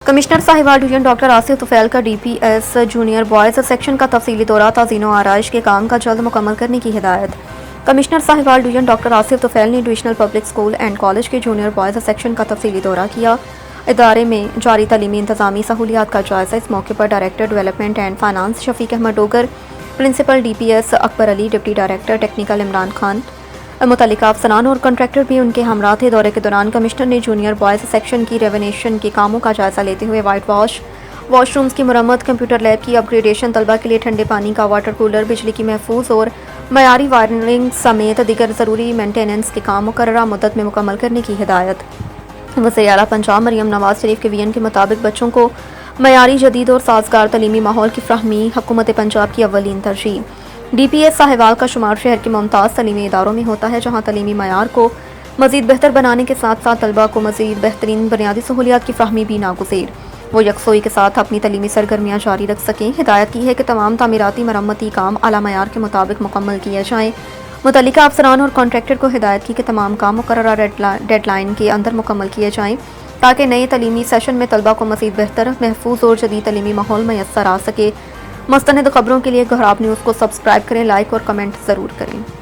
Commissioner Sahiwal division doctor Asif Tufail کا DPS junior boys section کا تفصیلی دورہ تعزین و آرائش کے کام کا جلد مکمل کرنے کی ہدایت۔ Commissioner Sahiwal division doctor Asif Tufail نے divisional public school and college کے جونیئر بوائز سیکشن کا تفصیلی دورہ کیا۔ ادارے میں جاری تعلیمی انتظامی سہولیات کا جائزہ۔ اس موقع پر director development and finance Shafiq Ahmed Dogar, principal DPS Akbar Ali, deputy director technical Imran Khan, متعلقہ افسران اور کنٹریکٹر بھی ان کے ہمراہ تھے۔ دورے کے دوران کمشنر نے جونیئر بوائز سیکشن کی رینوویشن کے کاموں کا جائزہ لیتے ہوئے وائٹ واش رومز کی مرمت، کمپیوٹر لیب کی اپ گریڈیشن، طلبہ کے لیے ٹھنڈے پانی کا واٹر کولر، بجلی کی محفوظ اور معیاری وائرنگ سمیت دیگر ضروری مینٹیننس کے کام مقررہ مدت میں مکمل کرنے کی ہدایت۔ وزیر اعلیٰ پنجاب مریم نواز شریف کے ویژن کے مطابق بچوں کو معیاری، جدید اور سازگار تعلیمی ماحول کی فراہمی حکومت پنجاب کی اولین ترجیح۔ DPS ساہیوال کا شمار شہر کے ممتاز تعلیمی اداروں میں ہوتا ہے، جہاں تعلیمی معیار کو مزید بہتر بنانے کے ساتھ ساتھ طلباء کو مزید بہترین بنیادی سہولیات کی فراہمی بھی ناگزیر۔ وہ یکسوئی کے ساتھ اپنی تعلیمی سرگرمیاں جاری رکھ سکیں۔ ہدایت کی ہے کہ تمام تعمیراتی مرمتی کام اعلیٰ معیار کے مطابق مکمل کیے جائیں۔ متعلقہ افسران اور کنٹریکٹر کو ہدایت کی کہ تمام کام مقررہ ڈیڈ لائن کے اندر مکمل کیے جائیں تاکہ نئے تعلیمی سیشن میں طلباء کو مزید بہتر، محفوظ اور جدید تعلیمی ماحول میسر آ سکے۔ مستند خبروں کے لیے گھراب نیوز کو سبسکرائب کریں، لائک اور کمنٹ ضرور کریں۔